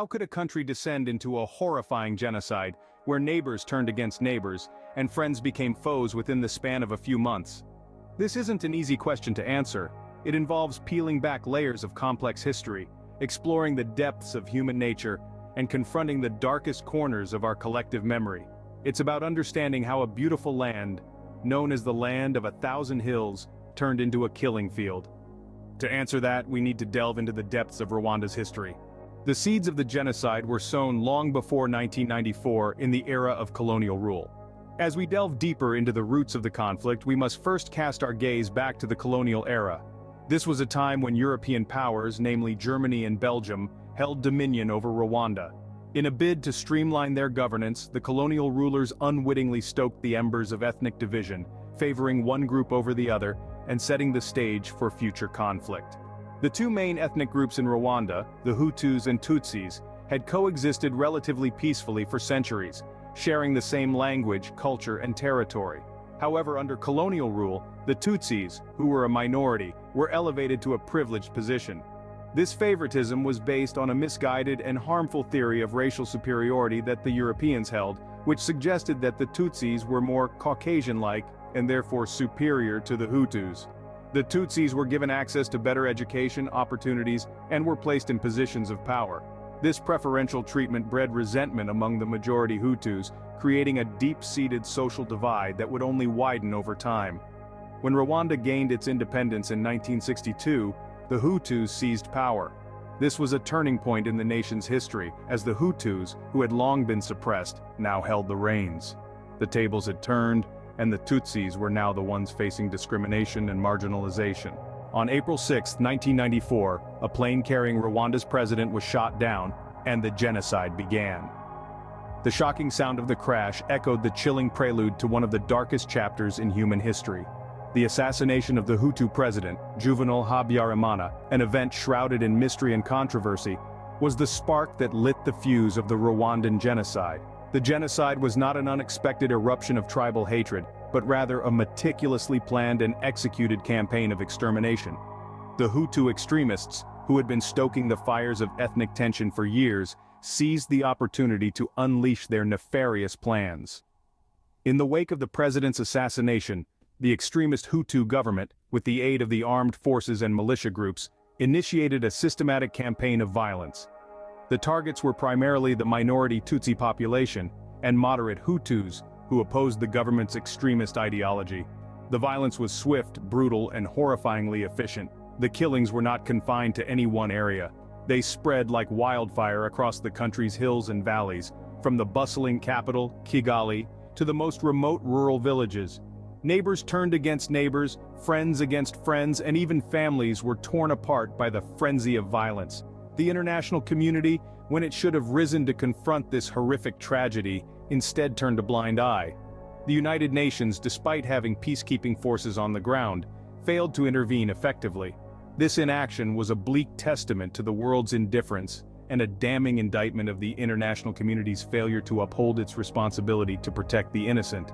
How could a country descend into a horrifying genocide, where neighbors turned against neighbors, and friends became foes within the span of a few months? This isn't an easy question to answer. It involves peeling back layers of complex history, exploring the depths of human nature, and confronting the darkest corners of our collective memory. It's about understanding how a beautiful land, known as the land of 1,000 hills, turned into a killing field. To answer that, we need to delve into the depths of Rwanda's history. The seeds of the genocide were sown long before 1994 in the era of colonial rule. As we delve deeper into the roots of the conflict, we must first cast our gaze back to the colonial era. This was a time when European powers, namely Germany and Belgium, held dominion over Rwanda. In a bid to streamline their governance, the colonial rulers unwittingly stoked the embers of ethnic division, favoring one group over the other, and setting the stage for future conflict. The two main ethnic groups in Rwanda, the Hutus and Tutsis, had coexisted relatively peacefully for centuries, sharing the same language, culture, and territory. However, under colonial rule, the Tutsis, who were a minority, were elevated to a privileged position. This favoritism was based on a misguided and harmful theory of racial superiority that the Europeans held, which suggested that the Tutsis were more Caucasian-like and therefore superior to the Hutus. The Tutsis were given access to better education opportunities and were placed in positions of power. This preferential treatment bred resentment among the majority Hutus, creating a deep-seated social divide that would only widen over time. When Rwanda gained its independence in 1962, the Hutus seized power. This was a turning point in the nation's history, as the Hutus, who had long been suppressed, now held the reins. The tables had turned, and the Tutsis were now the ones facing discrimination and marginalization. On April 6, 1994, a plane carrying Rwanda's president was shot down, and the genocide began. The shocking sound of the crash echoed the chilling prelude to one of the darkest chapters in human history. The assassination of the Hutu president, Juvenal Habyarimana, an event shrouded in mystery and controversy, was the spark that lit the fuse of the Rwandan genocide. The genocide was not an unexpected eruption of tribal hatred, but rather a meticulously planned and executed campaign of extermination. The Hutu extremists, who had been stoking the fires of ethnic tension for years, seized the opportunity to unleash their nefarious plans. In the wake of the president's assassination, the extremist Hutu government, with the aid of the armed forces and militia groups, initiated a systematic campaign of violence. The targets were primarily the minority Tutsi population and moderate Hutus, who opposed the government's extremist ideology. The violence was swift, brutal, and horrifyingly efficient. The killings were not confined to any one area. They spread like wildfire across the country's hills and valleys, from the bustling capital, Kigali, to the most remote rural villages. Neighbors turned against neighbors, friends against friends, and even families were torn apart by the frenzy of violence. The international community, when it should have risen to confront this horrific tragedy, instead turned a blind eye. The United Nations, despite having peacekeeping forces on the ground, failed to intervene effectively. This inaction was a bleak testament to the world's indifference and a damning indictment of the international community's failure to uphold its responsibility to protect the innocent.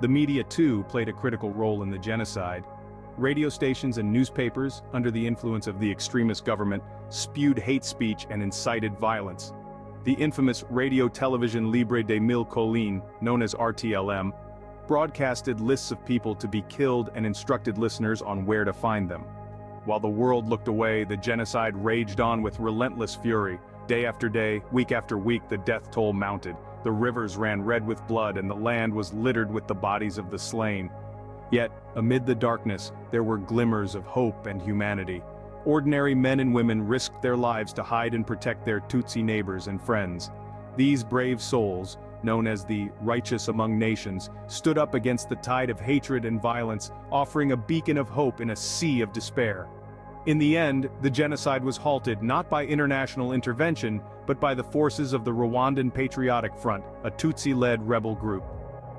The media, too, played a critical role in the genocide. Radio stations and newspapers, under the influence of the extremist government, spewed hate speech and incited violence. The infamous Radio Television Libre des Mille Collines, known as RTLM, broadcasted lists of people to be killed and instructed listeners on where to find them. While the world looked away, the genocide raged on with relentless fury. Day after day, week after week, the death toll mounted. The rivers ran red with blood and the land was littered with the bodies of the slain. Yet, amid the darkness, there were glimmers of hope and humanity. Ordinary men and women risked their lives to hide and protect their Tutsi neighbors and friends. These brave souls, known as the righteous among nations, stood up against the tide of hatred and violence, offering a beacon of hope in a sea of despair. In the end, the genocide was halted not by international intervention, but by the forces of the Rwandan Patriotic Front, a Tutsi-led rebel group.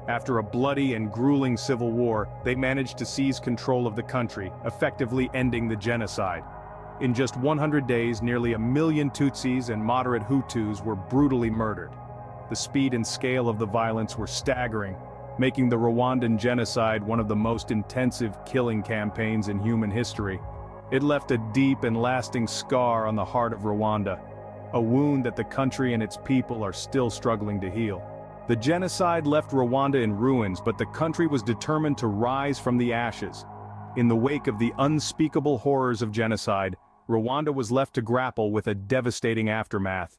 After a bloody and grueling civil war, they managed to seize control of the country, effectively ending the genocide. In just 100 days, nearly 1 million Tutsis and moderate Hutus were brutally murdered. The speed and scale of the violence were staggering, making the Rwandan genocide one of the most intensive killing campaigns in human history. It left a deep and lasting scar on the heart of Rwanda. a wound that the country and its people are still struggling to heal. The genocide left Rwanda in ruins, but the country was determined to rise from the ashes. In the wake of the unspeakable horrors of genocide, Rwanda was left to grapple with a devastating aftermath.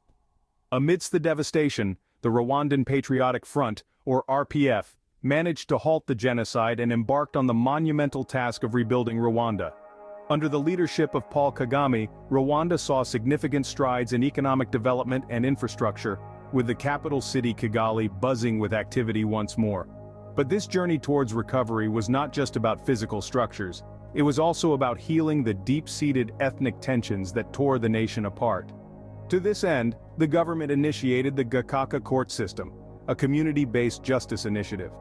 Amidst the devastation, the Rwandan Patriotic Front, or RPF, managed to halt the genocide and embarked on the monumental task of rebuilding Rwanda. Under the leadership of Paul Kagame, Rwanda saw significant strides in economic development and infrastructure, with the capital city Kigali buzzing with activity once more. But this journey towards recovery was not just about physical structures. It was also about healing the deep-seated ethnic tensions that tore the nation apart. To this end, the government initiated the Gakaka court system, a community-based justice initiative.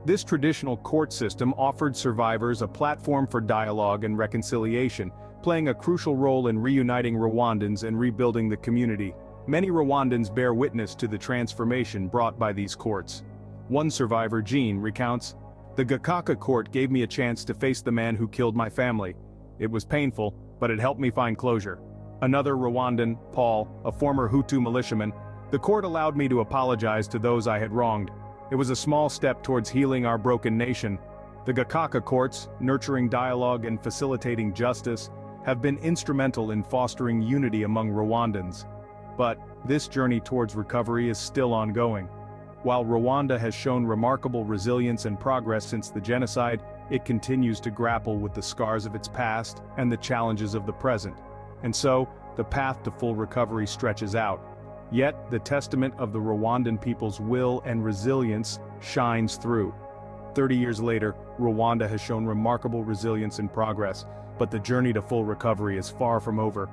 This traditional court system offered survivors a platform for dialogue and reconciliation, playing a crucial role in reuniting Rwandans and rebuilding the community. Many Rwandans bear witness to the transformation brought by these courts. One survivor, Jean, recounts, "The Gakaka court gave me a chance to face the man who killed my family. It was painful, but it helped me find closure." Another Rwandan, Paul, a former Hutu militiaman, "The court allowed me to apologize to those I had wronged. It was a small step towards healing our broken nation." The Gakaka courts, nurturing dialogue and facilitating justice, have been instrumental in fostering unity among Rwandans. But this journey towards recovery is still ongoing. While Rwanda has shown remarkable resilience and progress since the genocide, it continues to grapple with the scars of its past and the challenges of the present. And so, the path to full recovery stretches out. Yet, the testament of the Rwandan people's will and resilience shines through. 30 years later, Rwanda has shown remarkable resilience and progress, but the journey to full recovery is far from over.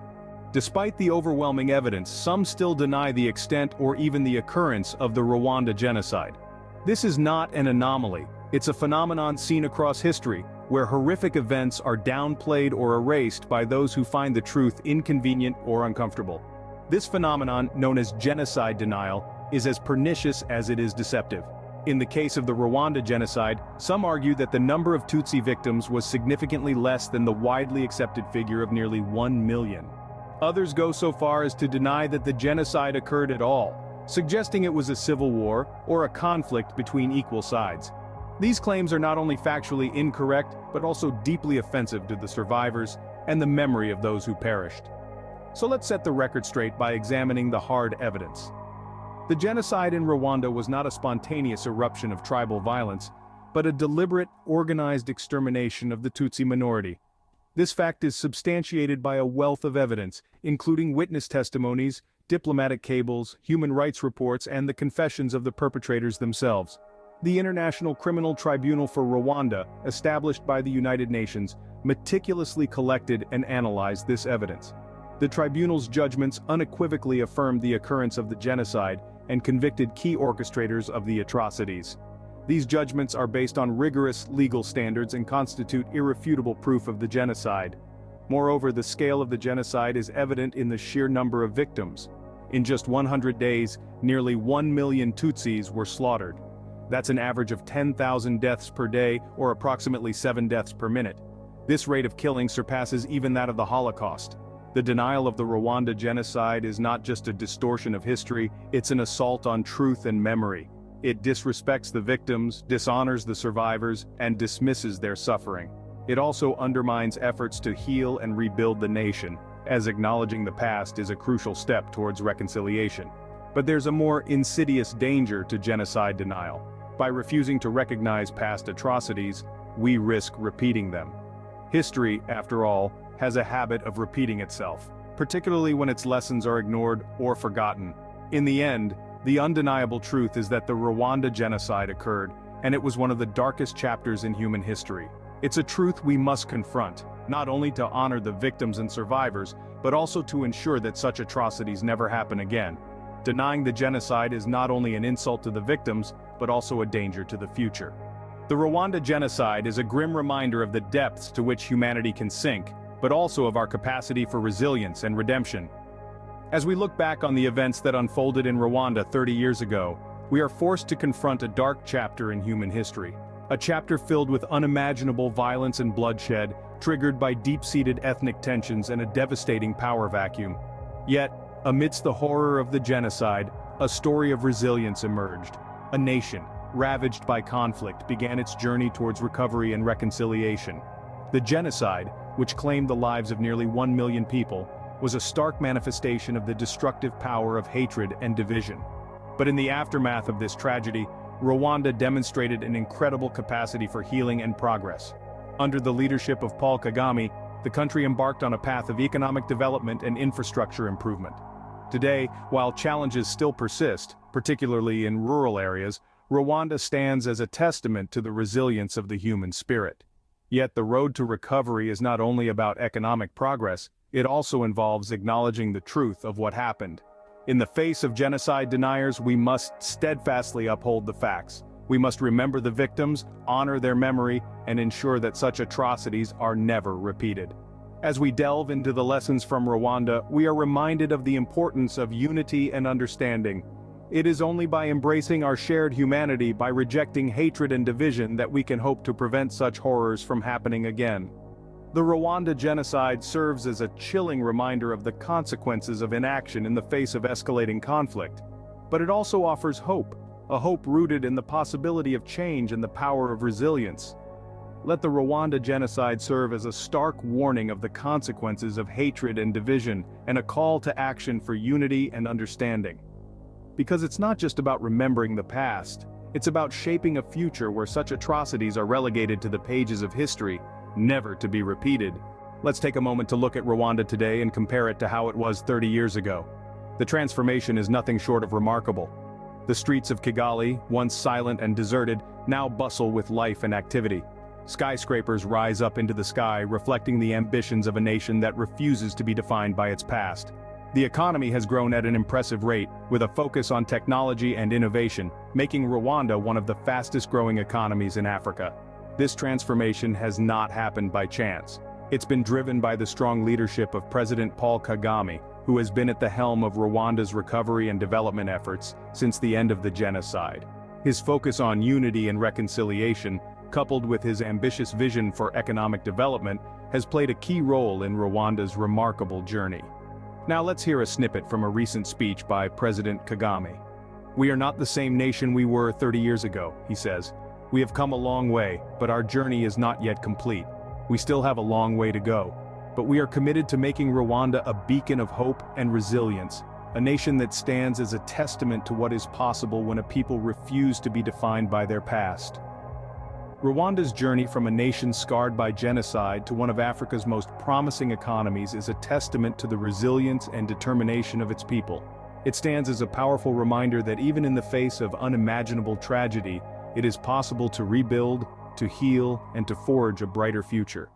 Despite the overwhelming evidence, some still deny the extent or even the occurrence of the Rwanda genocide. This is not an anomaly. It's a phenomenon seen across history, where horrific events are downplayed or erased by those who find the truth inconvenient or uncomfortable. This phenomenon, known as genocide denial, is as pernicious as it is deceptive. In the case of the Rwanda genocide, some argue that the number of Tutsi victims was significantly less than the widely accepted figure of nearly 1 million. Others go so far as to deny that the genocide occurred at all, suggesting it was a civil war or a conflict between equal sides. These claims are not only factually incorrect, but also deeply offensive to the survivors and the memory of those who perished. So let's set the record straight by examining the hard evidence. The genocide in Rwanda was not a spontaneous eruption of tribal violence, but a deliberate, organized extermination of the Tutsi minority. This fact is substantiated by a wealth of evidence, including witness testimonies, diplomatic cables, human rights reports, and the confessions of the perpetrators themselves. The International Criminal Tribunal for Rwanda, established by the United Nations, meticulously collected and analyzed this evidence. The tribunal's judgments unequivocally affirmed the occurrence of the genocide and convicted key orchestrators of the atrocities. These judgments are based on rigorous legal standards and constitute irrefutable proof of the genocide. Moreover, the scale of the genocide is evident in the sheer number of victims. In just 100 days, nearly 1 million Tutsis were slaughtered. That's an average of 10,000 deaths per day, or approximately 7 deaths per minute. This rate of killing surpasses even that of the Holocaust. The denial of the Rwanda genocide is not just a distortion of history, it's an assault on truth and memory. It disrespects the victims, dishonors the survivors, and dismisses their suffering. It also undermines efforts to heal and rebuild the nation, as acknowledging the past is a crucial step towards reconciliation. But there's a more insidious danger to genocide denial. By refusing to recognize past atrocities, we risk repeating them. History, after all, has a habit of repeating itself, particularly when its lessons are ignored or forgotten. In the end, the undeniable truth is that the Rwanda genocide occurred, and it was one of the darkest chapters in human history. It's a truth we must confront, not only to honor the victims and survivors, but also to ensure that such atrocities never happen again. Denying the genocide is not only an insult to the victims, but also a danger to the future. The Rwanda genocide is a grim reminder of the depths to which humanity can sink, but also of our capacity for resilience and redemption. As we look back on the events that unfolded in Rwanda 30 years ago, we are forced to confront a dark chapter in human history. A chapter filled with unimaginable violence and bloodshed, triggered by deep-seated ethnic tensions and a devastating power vacuum. Yet, Amidst the horror of the genocide, a story of resilience emerged. A nation, ravaged by conflict, began its journey towards recovery and reconciliation. The genocide, which claimed the lives of nearly 1 million people, was a stark manifestation of the destructive power of hatred and division. But in the aftermath of this tragedy, Rwanda demonstrated an incredible capacity for healing and progress. Under the leadership of Paul Kagame, the country embarked on a path of economic development and infrastructure improvement. Today, while challenges still persist, particularly in rural areas, Rwanda stands as a testament to the resilience of the human spirit. Yet the road to recovery is not only about economic progress, it also involves acknowledging the truth of what happened. In the face of genocide deniers, we must steadfastly uphold the facts. We must remember the victims, honor their memory, and ensure that such atrocities are never repeated. As we delve into the lessons from Rwanda, we are reminded of the importance of unity and understanding. It is only by embracing our shared humanity, by rejecting hatred and division, that we can hope to prevent such horrors from happening again. The Rwanda genocide serves as a chilling reminder of the consequences of inaction in the face of escalating conflict. But it also offers hope, a hope rooted in the possibility of change and the power of resilience. Let the Rwanda genocide serve as a stark warning of the consequences of hatred and division, and a call to action for unity and understanding. Because it's not just about remembering the past, it's about shaping a future where such atrocities are relegated to the pages of history, never to be repeated. Let's take a moment to look at Rwanda today and compare it to how it was 30 years ago. The transformation is nothing short of remarkable. The streets of Kigali, once silent and deserted, now bustle with life and activity. Skyscrapers rise up into the sky, reflecting the ambitions of a nation that refuses to be defined by its past. The economy has grown at an impressive rate, with a focus on technology and innovation, making Rwanda one of the fastest-growing economies in Africa. This transformation has not happened by chance. It's been driven by the strong leadership of President Paul Kagame, who has been at the helm of Rwanda's recovery and development efforts since the end of the genocide. His focus on unity and reconciliation, coupled with his ambitious vision for economic development, has played a key role in Rwanda's remarkable journey. Now let's hear a snippet from a recent speech by President Kagame. "We are not the same nation we were 30 years ago," he says. "We have come a long way, but our journey is not yet complete. We still have a long way to go. But we are committed to making Rwanda a beacon of hope and resilience, a nation that stands as a testament to what is possible when a people refuse to be defined by their past." Rwanda's journey from a nation scarred by genocide to one of Africa's most promising economies is a testament to the resilience and determination of its people. It stands as a powerful reminder that even in the face of unimaginable tragedy, it is possible to rebuild, to heal, and to forge a brighter future.